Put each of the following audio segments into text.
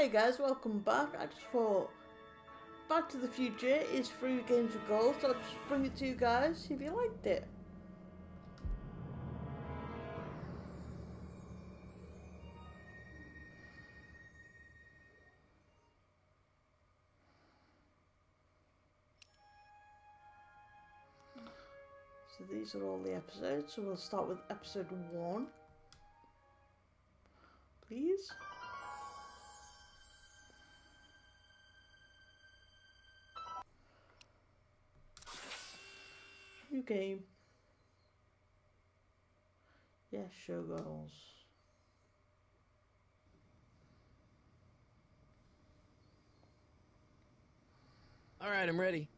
Hey guys, welcome back. I just thought Back to the Future is free games with gold, so I'll just bring it to you guys, see if you liked it. So these are all the episodes, so we'll start with episode 1. Please. New game. Yes, showgirls. All right, I'm ready.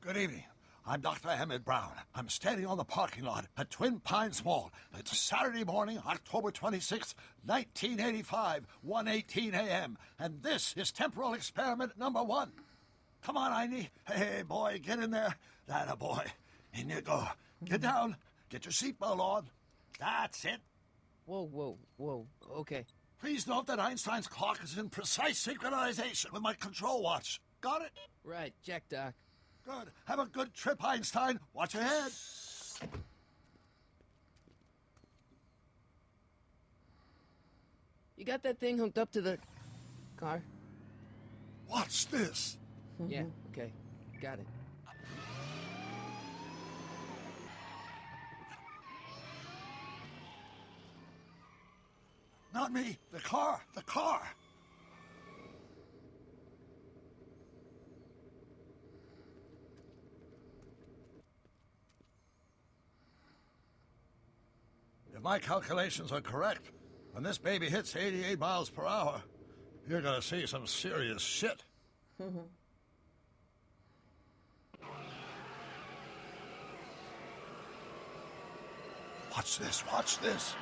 Good evening. I'm Dr. Emmett Brown. I'm standing on the parking lot at Twin Pines Mall. It's Saturday morning, October 26, 1985, 1:18 a.m. And this is temporal experiment number 1. Come on, Einie. Hey, boy, get in there. That a boy. In you go. Get down. Get your seatbelt on. That's it. Whoa, okay. Please note that Einstein's clock is in precise synchronization with my control watch. Got it? Right, check, Doc. Good. Have a good trip, Einstein. Watch your head. You got that thing hooked up to the car? Watch this. Yeah, okay. Got it. Not me. The car. The car. If my calculations are correct, when this baby hits 88 miles per hour, you're gonna see some serious shit. Watch this, watch this.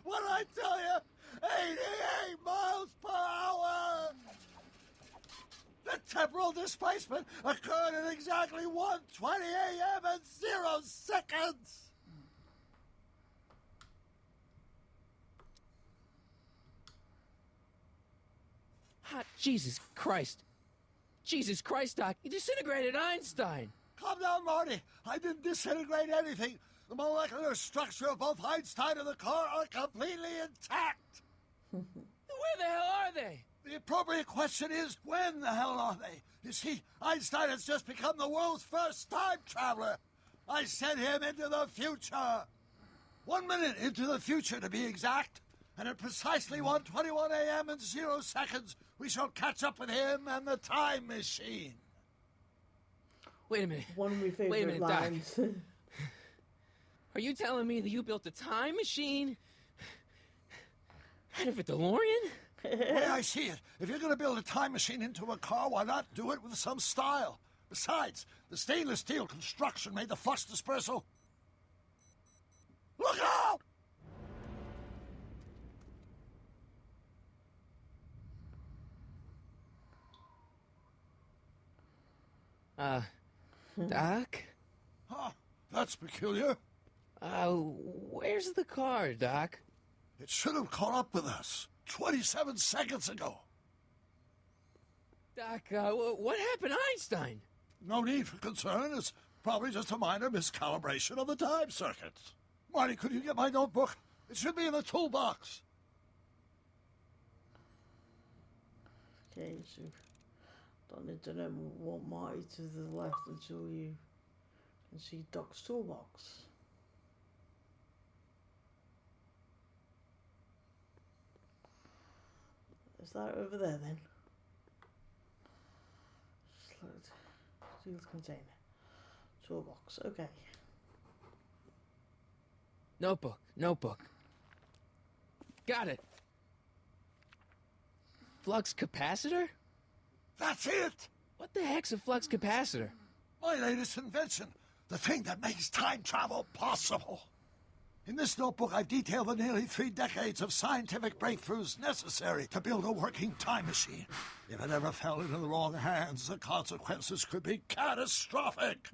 What did I tell you? 88 miles per hour! The temporal displacement occurred at exactly 1:20 a.m. and 0 seconds! Hot Jesus Christ. Jesus Christ, Doc. You disintegrated Einstein. Calm down, Marty. I didn't disintegrate anything. The molecular structure of both Einstein and the car are completely intact. Where the hell are they? The appropriate question is, when the hell are they? You see, Einstein has just become the world's first time traveler. I sent him into the future. 1 minute into the future, to be exact. And at precisely 1:21 a.m. and 0 seconds, we shall catch up with him and the time machine. Wait a minute. One of my favorite Wait a minute, lines. Doc. Are you telling me that you built a time machine out of a DeLorean? The way I see it, if you're going to build a time machine into a car, why not do it with some style? Besides, the stainless steel construction made the flux dispersal. Look out! Doc? Huh, that's peculiar. Where's the car, Doc? It should have caught up with us 27 seconds ago. Doc, what happened to Einstein? No need for concern. It's probably just a minor miscalibration of the time circuits. Marty, could you get my notebook? It should be in the toolbox. Okay, so don't need to know what Marty to the left until you can see Doc's toolbox. Is that over there then? Sealed container. Toolbox, okay. Notebook. Got it. Flux capacitor? That's it! What the heck's a flux capacitor? My latest invention. The thing that makes time travel possible. In this notebook, I've detailed the nearly 3 decades of scientific breakthroughs necessary to build a working time machine. If it ever fell into the wrong hands, the consequences could be catastrophic.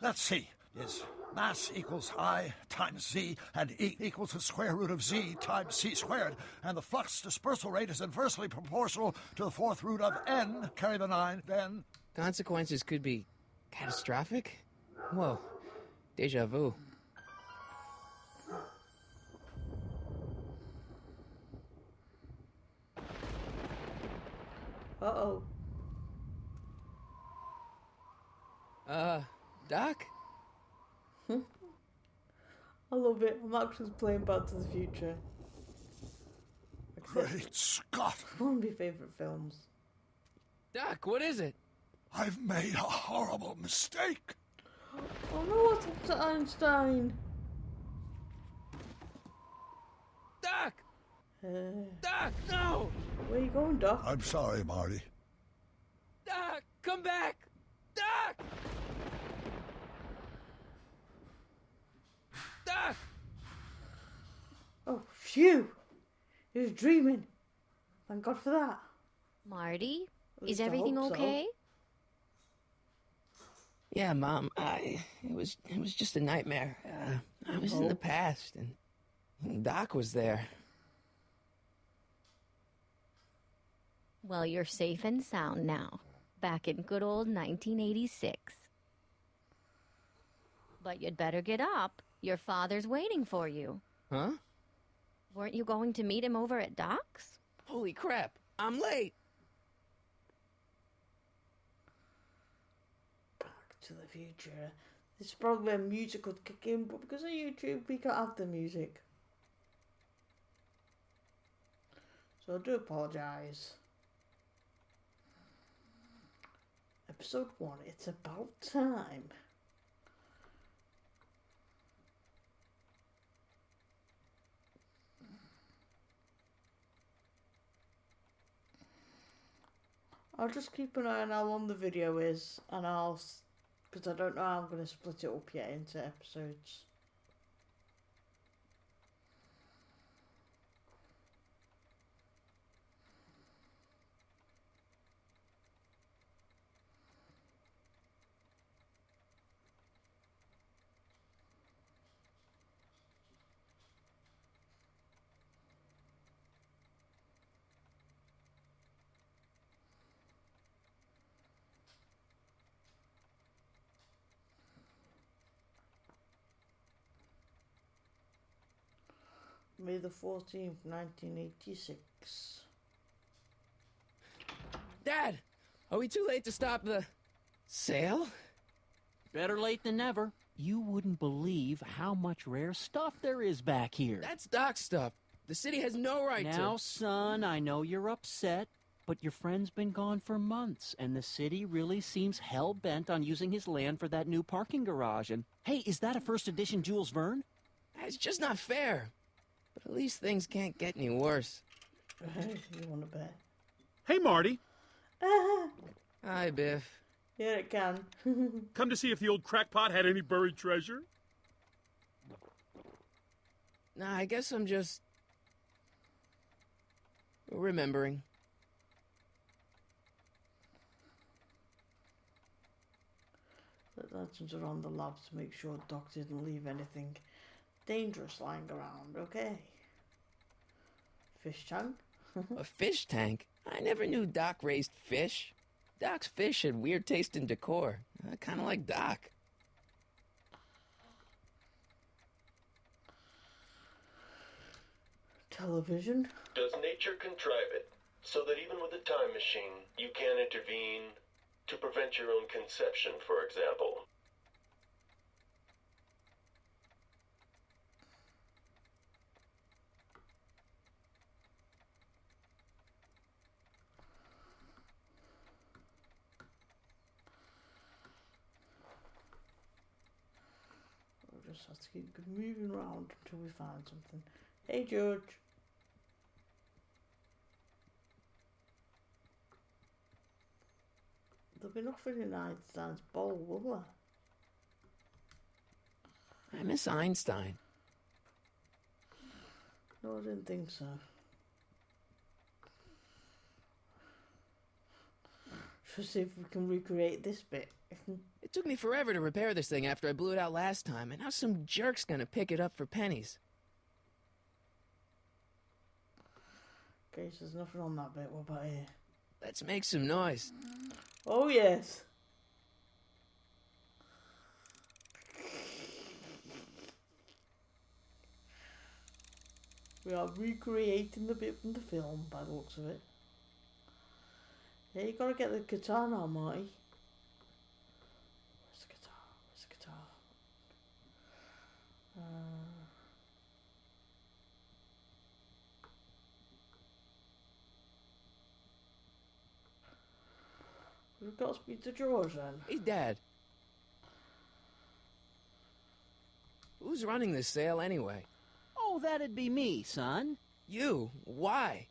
Let's see. Is mass equals I times Z, and E equals the square root of Z times C squared, and the flux dispersal rate is inversely proportional to the fourth root of N, carry the 9, then... Consequences could be catastrophic? Whoa. Deja vu. Uh-oh. Doc? I love it. I'm actually playing Back to the Future. Great Scott! One of my favourite films. Doc, what is it? I've made a horrible mistake. Oh no, what's up to Einstein? Doc! Doc, no! Where you going, Doc? I'm sorry, Marty. Doc, come back! Doc! Doc! Oh, phew! He was dreaming. Thank God for that. Marty, At is least I everything hope so. okay? Yeah, Mom, it was just a nightmare. I was in the past, and Doc was there. Well, you're safe and sound now. Back in good old 1986. But you'd better get up. Your father's waiting for you. Huh? Weren't you going to meet him over at Doc's? Holy crap, I'm late! Back to the Future. This is probably where music would kick in, but because of YouTube, we can't have the music. So I do apologise. Episode 1, it's about time. I'll just keep an eye on how long the video is, and because I don't know how I'm going to split it up yet into episodes. May the 14th, 1986. Dad, are we too late to stop the sale? Better late than never. You wouldn't believe how much rare stuff there is back here. That's Doc stuff. The city has no right to... Now, son, I know you're upset, but your friend's been gone for months, and the city really seems hell-bent on using his land for that new parking garage. And, hey, is that a first edition Jules Verne? It's just not fair. But at least things can't get any worse. You want to bet? Hey, Marty. Hi, Biff. Yeah, it can. Come to see if the old crackpot had any buried treasure? Nah, I guess I'm just... remembering. The legends are on the lab to make sure Doc didn't leave anything dangerous lying around, okay? Fish tank? A fish tank? I never knew Doc raised fish. Doc's fish had weird taste in decor. Kind of like Doc. Television? Does nature contrive it so that even with a time machine, you can intervene to prevent your own conception, for example? We'll just have to keep moving around until we find something. Hey, George. There'll be nothing in Einstein's bowl, will there? I miss Einstein. No, I didn't think so. To see if we can recreate this bit. It took me forever to repair this thing after I blew it out last time, and now some jerk's gonna pick it up for pennies. Okay, so there's nothing on that bit. What about here? Let's make some noise. Oh, yes. We are recreating the bit from the film by the looks of it. Yeah, you gotta get the guitar now, Marty. Where's the guitar? Where's the guitar? We've got to speak to George then. Hey, Dad. Who's running this sale anyway? Oh, that'd be me, son. You? Why?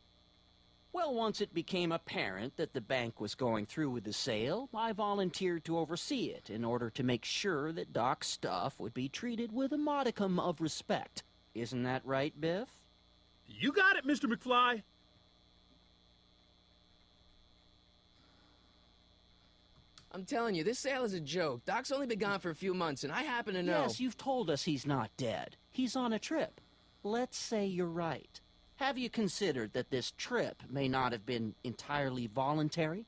Well, once it became apparent that the bank was going through with the sale, I volunteered to oversee it in order to make sure that Doc's stuff would be treated with a modicum of respect. Isn't that right, Biff? You got it, Mr. McFly. I'm telling you, this sale is a joke. Doc's only been gone for a few months, and I happen to know... Yes, you've told us he's not dead. He's on a trip. Let's say you're right. Have you considered that this trip may not have been entirely voluntary?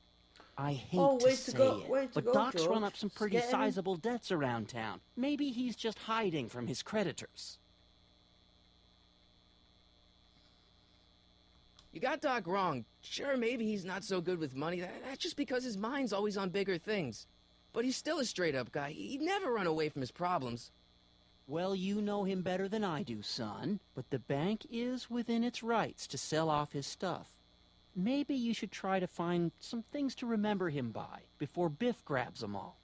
I hate to say it, but Doc's run up some pretty sizable debts around town. Maybe he's just hiding from his creditors. You got Doc wrong. Sure, maybe he's not so good with money. That's just because his mind's always on bigger things. But he's still a straight-up guy. He'd never run away from his problems. Well, you know him better than I do, son. But the bank is within its rights to sell off his stuff. Maybe you should try to find some things to remember him by before Biff grabs them all.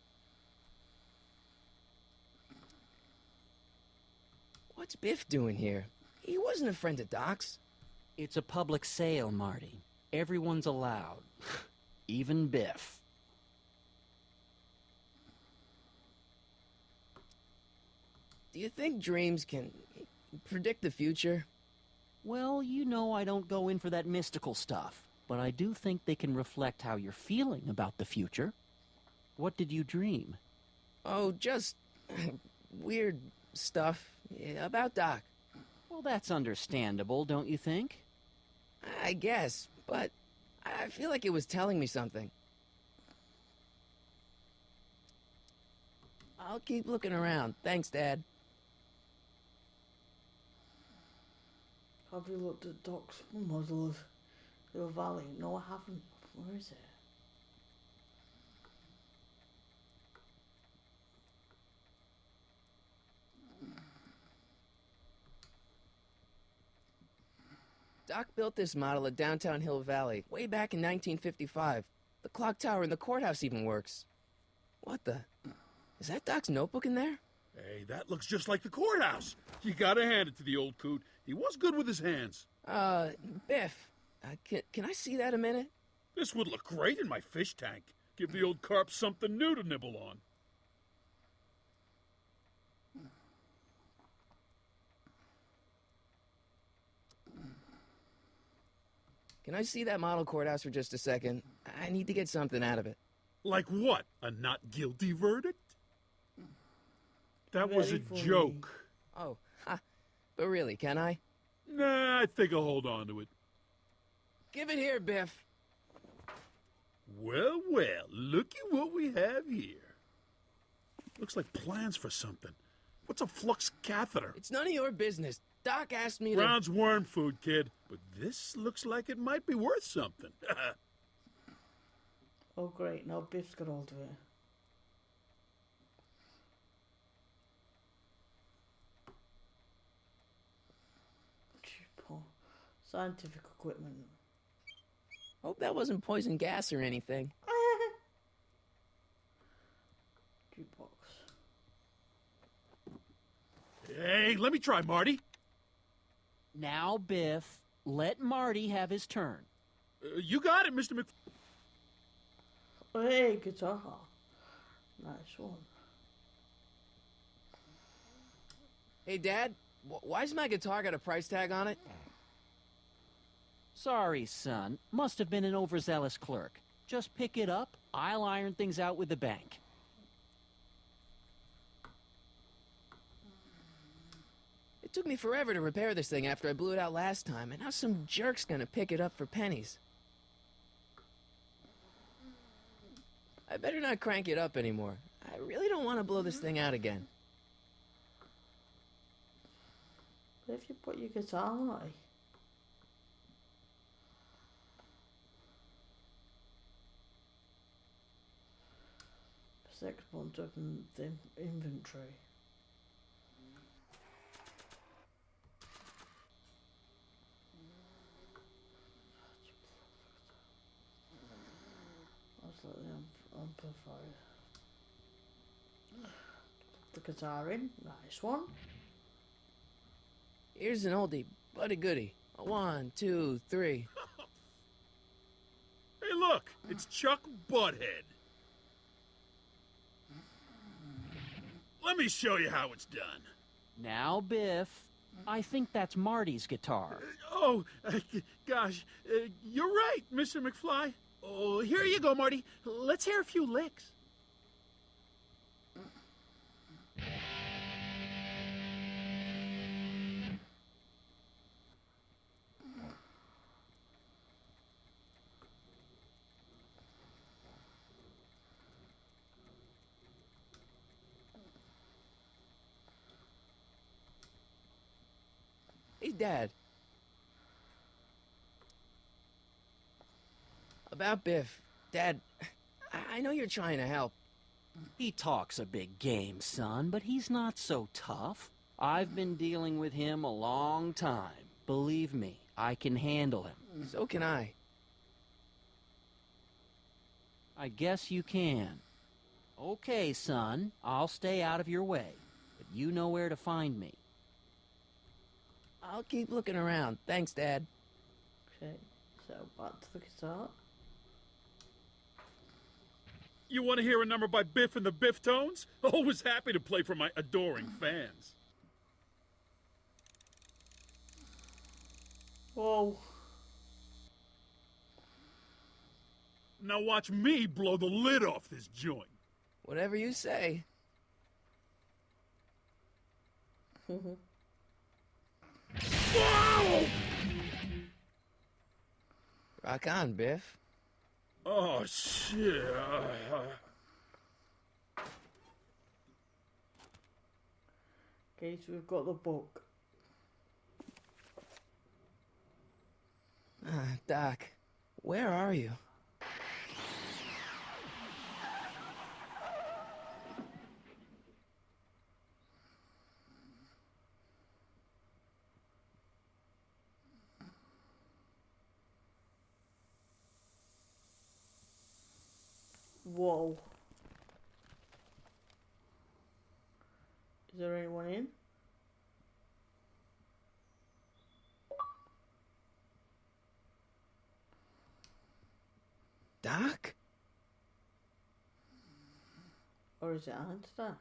What's Biff doing here? He wasn't a friend of Doc's. It's a public sale, Marty. Everyone's allowed. Even Biff. Do you think dreams can predict the future? Well, you know I don't go in for that mystical stuff, but I do think they can reflect how you're feeling about the future. What did you dream? Oh, just weird stuff about Doc. Well, that's understandable, don't you think? I guess, but I feel like it was telling me something. I'll keep looking around. Thanks, Dad. Have you looked at Doc's model of the valley? No, I haven't. Where is it? Doc built this model at downtown Hill Valley way back in 1955. The clock tower in the courthouse even works. What the? Is that Doc's notebook in there? Hey, that looks just like the courthouse. You gotta hand it to the old coot. He was good with his hands. Biff, can I see that a minute? This would look great in my fish tank. Give the old carp something new to nibble on. Can I see that model courthouse for just a second? I need to get something out of it. Like what? A not guilty verdict? That was a joke. Oh, ha. But really, can I? Nah, I think I'll hold on to it. Give it here, Biff. Well, well, looky what we have here. Looks like plans for something. What's a flux catheter? It's none of your business. Doc asked me to... Brown's worm food, kid. But this looks like it might be worth something. Oh, great. Now Biff's got hold of it. Scientific equipment. Hope that wasn't poison gas or anything. Jukebox. Hey, let me try, Marty. Now, Biff, let Marty have his turn. You got it, Mr. McFly. Hey, guitar. Nice one. Hey, Dad, why's my guitar got a price tag on it? Sorry, son. Must have been an overzealous clerk. Just pick it up, I'll iron things out with the bank. It took me forever to repair this thing after I blew it out last time, and now some jerk's gonna pick it up for pennies. I better not crank it up anymore. I really don't want to blow this thing out again. But if you put your guitar away. Six months open the inventory. Let's let the amplifier. Put the guitar in. Nice one. Here's an oldie, but a goodie. 1, 2, 3. Hey, look! It's Chuck Butthead. Let me show you how it's done. Now, Biff, I think that's Marty's guitar. Gosh, you're right, Mr. McFly. Oh, here you go, Marty. Let's hear a few licks. Hey, Dad. About Biff. Dad, I know you're trying to help. He talks a big game, son, but he's not so tough. I've been dealing with him a long time. Believe me, I can handle him. So can I. I guess you can. Okay, son, I'll stay out of your way, but you know where to find me. I'll keep looking around. Thanks, Dad. Okay, so back to the guitar. You want to hear a number by Biff and the Biff Tones? Always happy to play for my adoring fans. Whoa. Now watch me blow the lid off this joint. Whatever you say. Whoa! Rock on, Biff. Oh, shit. Okay, so we've got the book. Doc, where are you? Whoa. Is there anyone in? Doc? Or is it Einstein?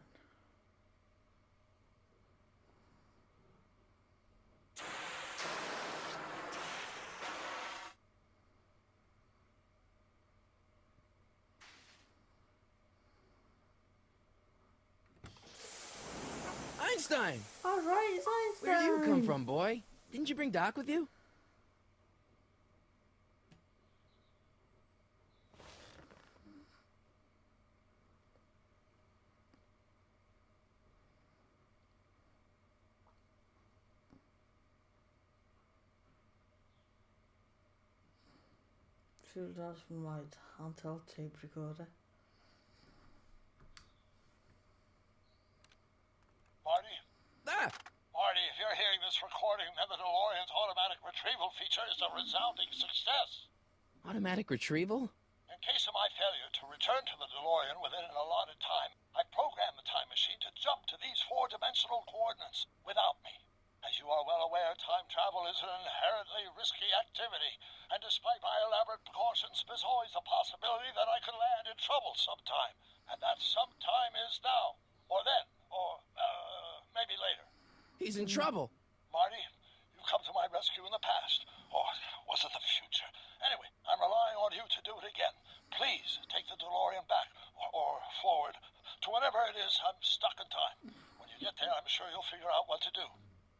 Einstein! All right, it's Einstein. Where do you come from, boy? Didn't you bring Doc with you? Shoot, that's from my handheld tape recorder. Marty? Ah! Marty, if you're hearing this recording, then the DeLorean's automatic retrieval feature is a resounding success. Automatic retrieval? In case of my failure to return to the DeLorean within an allotted time, I programmed the time machine to jump to these four-dimensional coordinates without me. As you are well aware, time travel is an inherently risky activity, and despite my elaborate precautions, there's always a possibility that I could land in trouble sometime, and that sometime is now, or then, or maybe later. He's in trouble. Marty, you've come to my rescue in the past. Or was it the future? Anyway, I'm relying on you to do it again. Please take the DeLorean back, or forward, to whenever it is I'm stuck in time. When you get there, I'm sure you'll figure out what to do.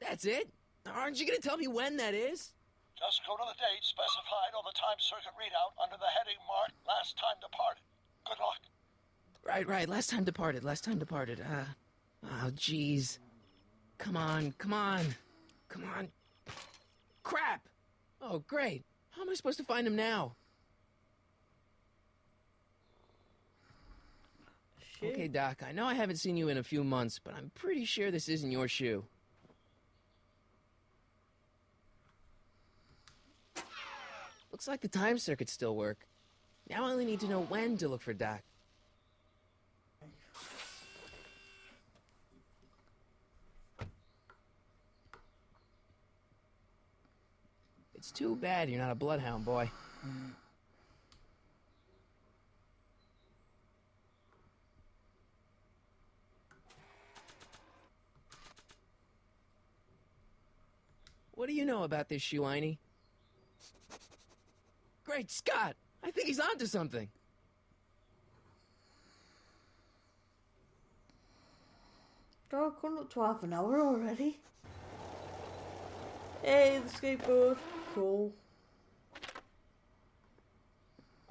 That's it? Aren't you gonna tell me when that is? Just go to the date specified on the time circuit readout under the heading marked Last Time Departed. Good luck. Right. Last time departed. Oh, jeez. Come on. Crap! Oh, great. How am I supposed to find him now? Shit. Okay, Doc, I know I haven't seen you in a few months, but I'm pretty sure this isn't your shoe. Looks like the time circuits still work. Now I only need to know when to look for Doc. It's too bad you're not a bloodhound, boy. What do you know about this shoe, Einie? Great Scott! I think he's onto something. Oh, gone up to half an hour already. Hey, the skateboard. Cool.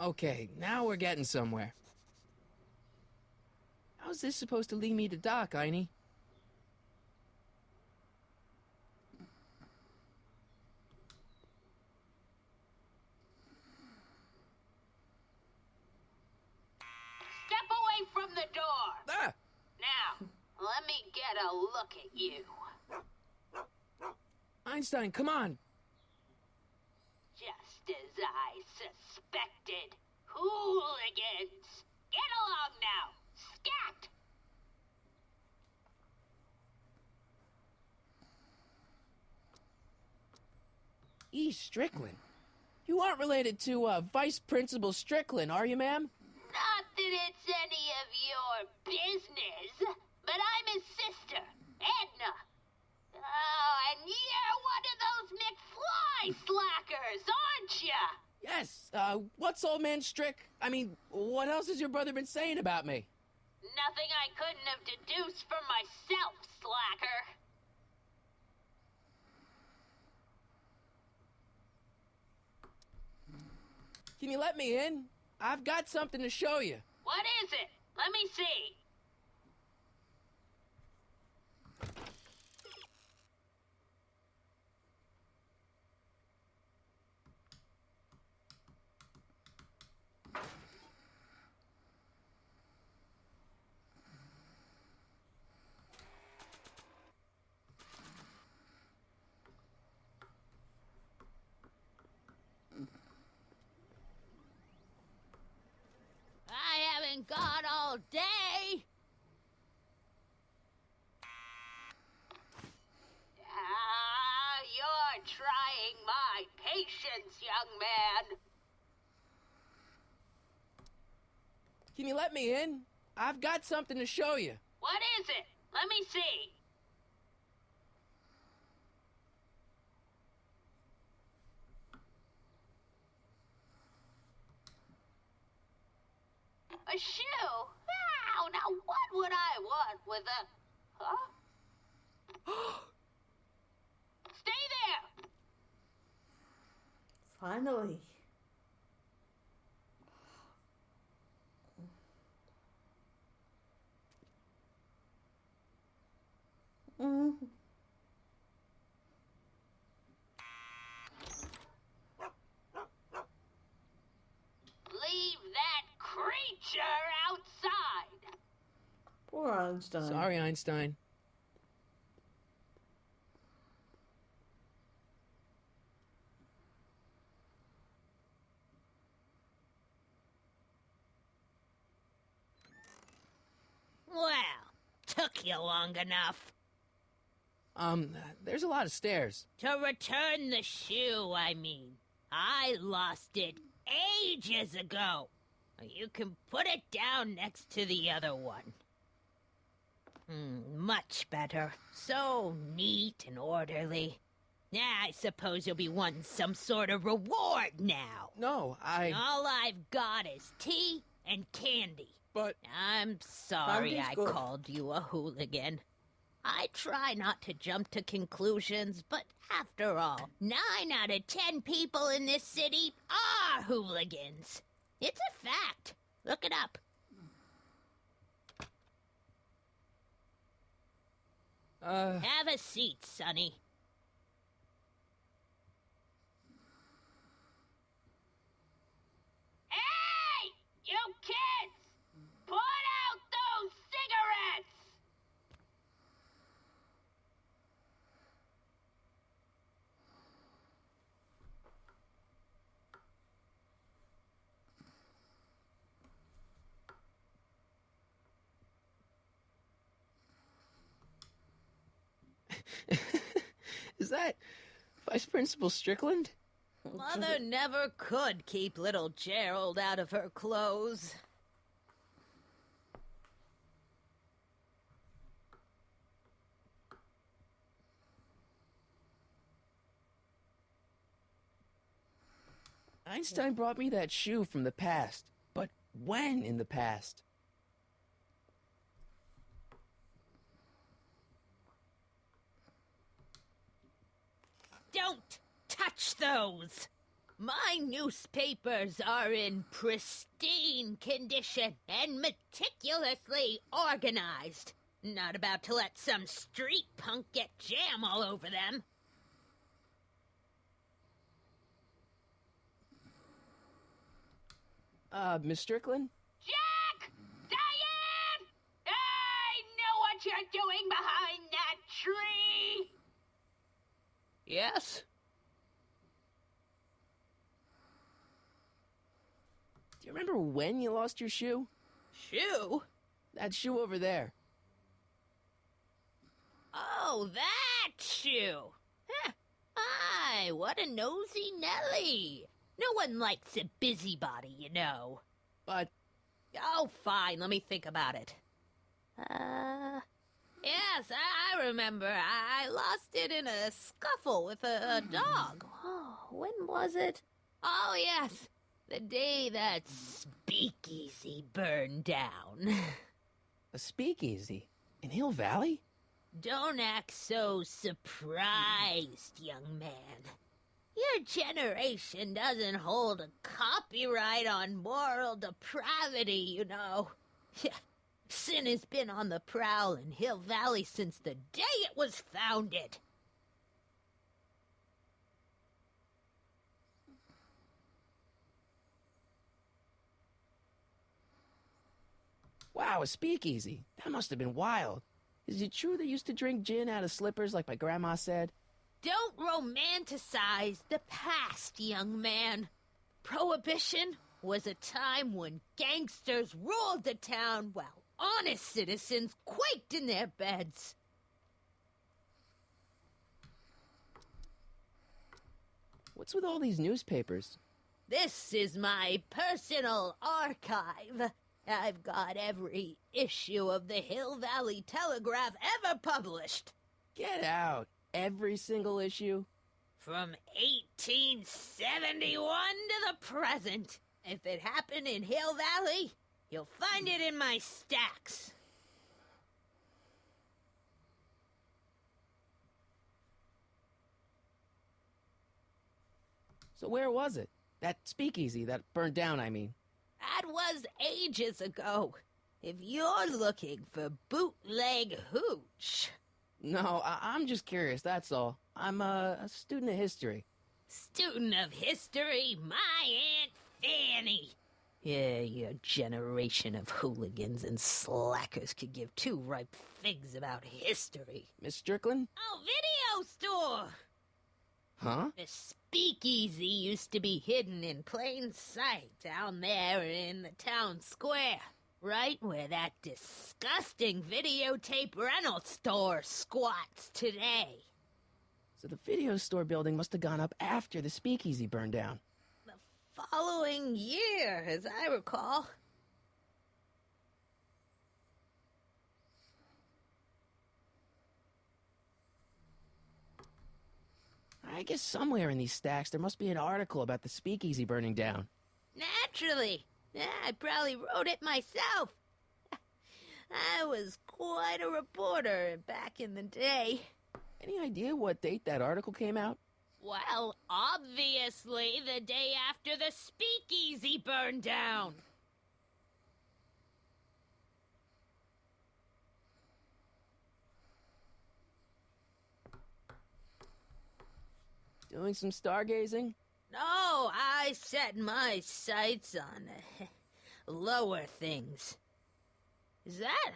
Okay, now we're getting somewhere. How's this supposed to lead me to Doc, Einie? Step away from the door. Ah! Now, let me get a look at you. Einstein, come on! Just as I suspected. Hooligans! Get along now! Scat! E. Strickland? You aren't related to, Vice Principal Strickland, are you, ma'am? Not that it's any of your business, but I'm his sister, Edna. Oh, and you're one of those McFly slackers, aren't ya? Yes, what's old man what else has your brother been saying about me? Nothing I couldn't have deduced from myself, slacker. Can you let me in? I've got something to show you. What is it? Let me see. I haven't got all day. You're trying my patience, young man. Can you let me in? I've got something to show you. What is it? Let me see. A shoe? Wow, now what would I want with a... Huh? Stay there! Finally. Leave that creature outside! Poor Einstein. Sorry, Einstein. Well, took you long enough. There's a lot of stairs. To return the shoe, I mean. I lost it ages ago. You can put it down next to the other one. Much better. So neat and orderly. I suppose you'll be wanting some sort of reward now. No, All I've got is tea and candy. But... I'm sorry Candy's I good. called you a hooligan. I try not to jump to conclusions, but after all, 9 out of 10 people in this city are hooligans. It's a fact. Look it up. Have a seat, Sonny. Hey! You kids! Put out those cigarettes! Is that Vice Principal Strickland? Mother never could keep little Gerald out of her clothes. Einstein brought me that shoe from the past. But when in the past? Don't touch those! My newspapers are in pristine condition and meticulously organized. Not about to let some street punk get jam all over them. Miss Strickland? Jack! Diane! I know what you're doing behind that tree! Yes? Do you remember when you lost your shoe? Shoe? That shoe over there. Oh, that shoe! Huh. Aye, what a nosy Nelly! No one likes a busybody, you know. But... Oh, fine, let me think about it. Yes, I remember. I lost it in a scuffle with a dog. Oh, when was it? Oh, yes, the day that speakeasy burned down. A speakeasy? In Hill Valley? Don't act so surprised, young man. Your generation doesn't hold a copyright on moral depravity, you know. Sin has been on the prowl in Hill Valley since the day it was founded. Wow, a speakeasy. That must have been wild. Is it true they used to drink gin out of slippers like my grandma said? Don't romanticize the past, young man. Prohibition was a time when gangsters ruled the town while honest citizens quaked in their beds. What's with all these newspapers? This is my personal archive. I've got every issue of the Hill Valley Telegraph ever published. Get out. Every single issue? From 1871 to the present. If it happened in Hill Valley, you'll find it in my stacks. So where was it? That speakeasy that burned down, I mean. That was ages ago. If you're looking for bootleg hooch... No, I'm just curious, that's all. I'm a student of history. Student of history, my Aunt Fanny. Yeah, your generation of hooligans and slackers could give two ripe figs about history. Miss Strickland? Oh, video store! Huh? The speakeasy used to be hidden in plain sight down there in the town square. Right where that disgusting videotape rental store squats today. So the video store building must have gone up after the speakeasy burned down. The following year, as I recall. guess somewhere in these stacks there must be an article about the speakeasy burning down. Naturally. Yeah, I probably wrote it myself. I was quite a reporter back in the day. Any idea what date that article came out? Well, obviously the day after the speakeasy burned down. Doing some stargazing? No, I set my sights on lower things. Is that